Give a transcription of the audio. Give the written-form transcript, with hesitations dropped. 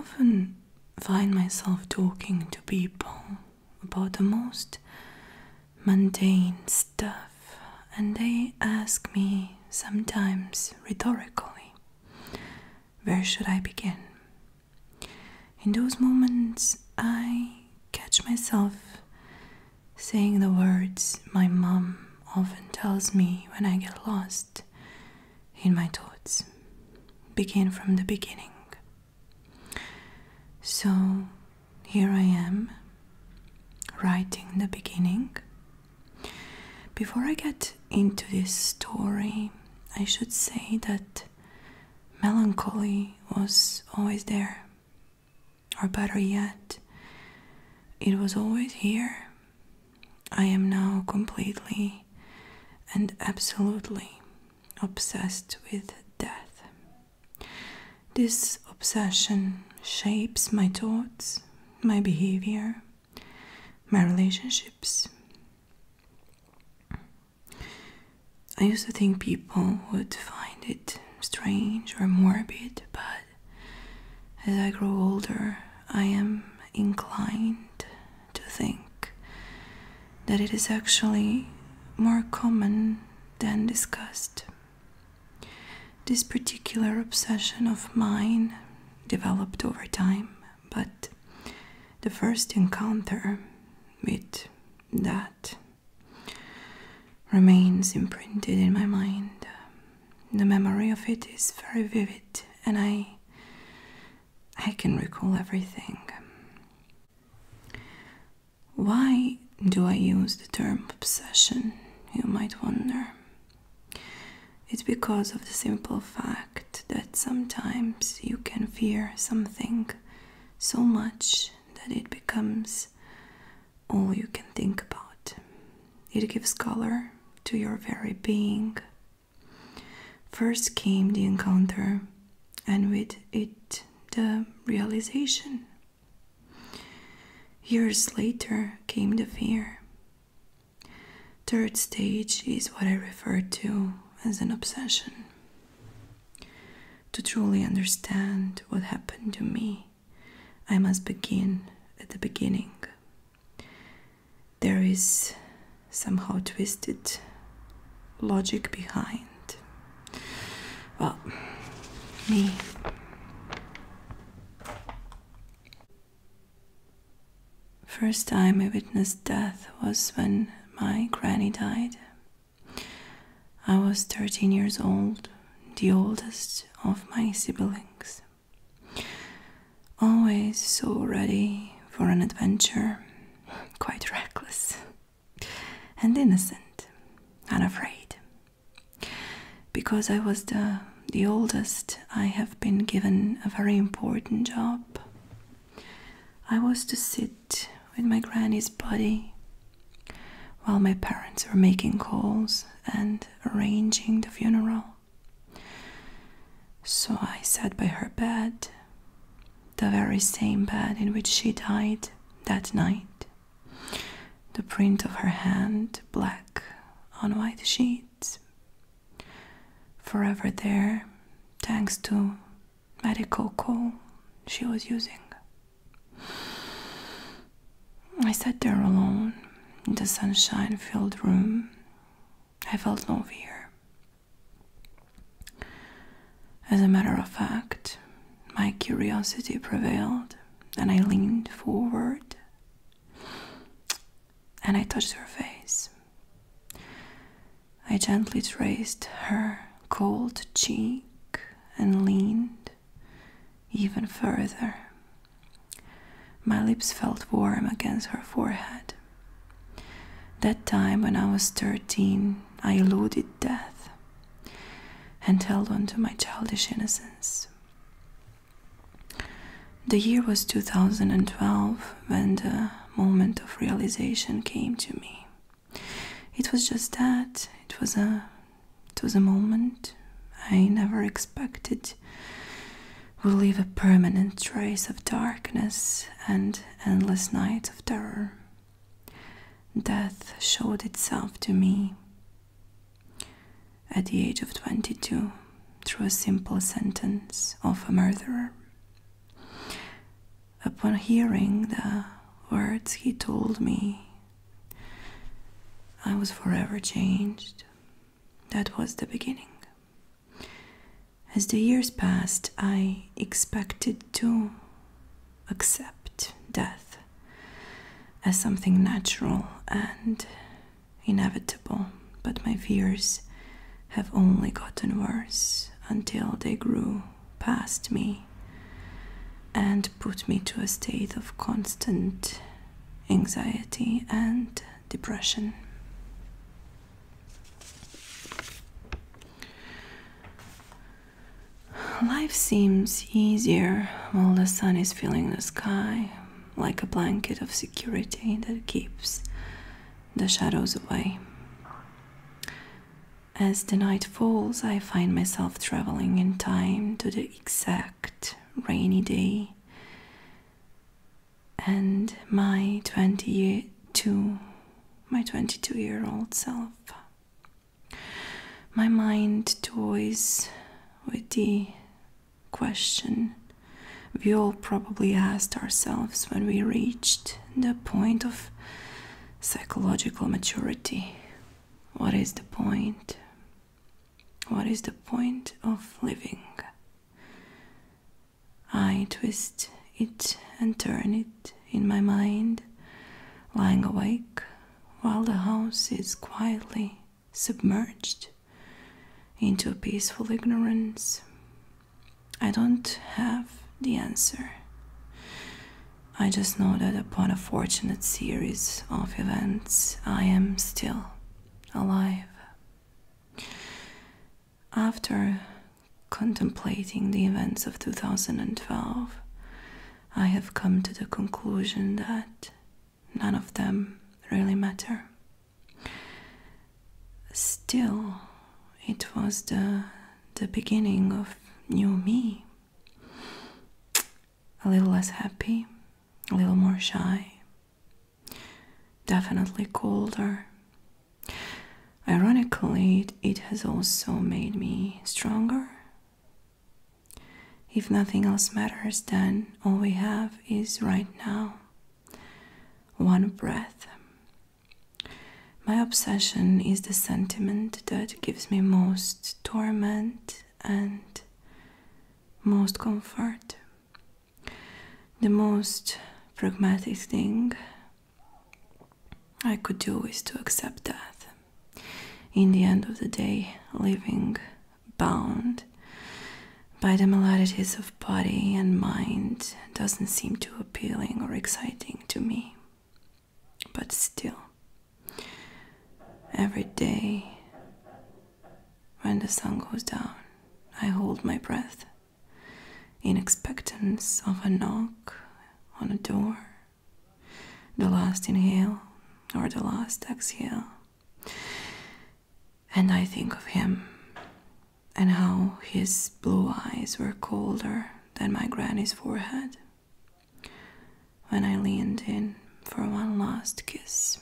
often find myself talking to people about the most mundane stuff, and they ask me, sometimes rhetorically, where should I begin? In those moments, I catch myself saying the words my mom often tells me when I get lost in my thoughts. Begin from the beginning. So here I am, writing the beginning. Before I get into this story, I should say that melancholy was always there. Or better yet, it was always here. I am now completely and absolutely obsessed with death. This obsession shapes my thoughts, my behavior, my relationships. I used to think people would find it strange or morbid, but as I grow older, I am inclined to think that it is actually more common than discussed. This particular obsession of mine developed over time, but the first encounter with that remains imprinted in my mind. The memory of it is very vivid, and I can recall everything. Why do I use the term obsession, you might wonder? It's because of the simple fact that sometimes you can fear something so much that it becomes all you can think about. It gives color to your very being. First came the encounter, and with it the realization. Years later came the fear. Third stage is what I refer to as an obsession. To truly understand what happened to me, I must begin at the beginning. There is somehow twisted logic behind, well, me. First time I witnessed death was when my granny died. I was 13 years old, the oldest of my siblings. Always so ready for an adventure, quite reckless and innocent, unafraid. Because I was the oldest, I have been given a very important job. I was to sit with my granny's body while my parents were making calls and arranging the funeral. So I sat by her bed, the very same bed in which she died that night. The print of her hand, black on white sheets. Forever there, thanks to medical call she was using. I sat there alone in the sunshine-filled room. I felt no fear. As a matter of fact, my curiosity prevailed, and I leaned forward and I touched her face. I gently traced her cold cheek and leaned even further. My lips felt warm against her forehead. That time when I was 13, I eluded death and held on to my childish innocence. The year was 2012 when the moment of realization came to me. It was just that. It was a moment I never expected would leave a permanent trace of darkness and endless nights of terror. Death showed itself to me at the age of 22 through a simple sentence of a murderer. Upon hearing the words he told me, I was forever changed. That was the beginning. As the years passed, I expected to accept death as something natural and inevitable, but my fears have only gotten worse until they grew past me and put me to a state of constant anxiety and depression. Life seems easier while the sun is filling the sky, like a blanket of security that keeps the shadows away. As the night falls, I find myself traveling in time to the exact rainy day, and my 22-year-old self. My mind toys with the question we all probably asked ourselves when we reached the point of psychological maturity. What is the point? What is the point of living? I twist it and turn it in my mind, lying awake while the house is quietly submerged into a peaceful ignorance. I don't have the answer. I just know that upon a fortunate series of events, I am still alive. After contemplating the events of 2012, I have come to the conclusion that none of them really matter. Still, it was the beginning of new me. A little less happy, a little more shy, definitely colder. Ironically, it has also made me stronger. If nothing else matters, then all we have is right now, one breath. My obsession is the sentiment that gives me most torment and most comfort. The most pragmatic thing I could do is to accept death. In the end of the day, living bound by the maladies of body and mind doesn't seem too appealing or exciting to me. But still, every day when the sun goes down, I hold my breath in expectance of a knock on a door, the last inhale or the last exhale. And I think of him and how his blue eyes were colder than my granny's forehead when I leaned in for one last kiss.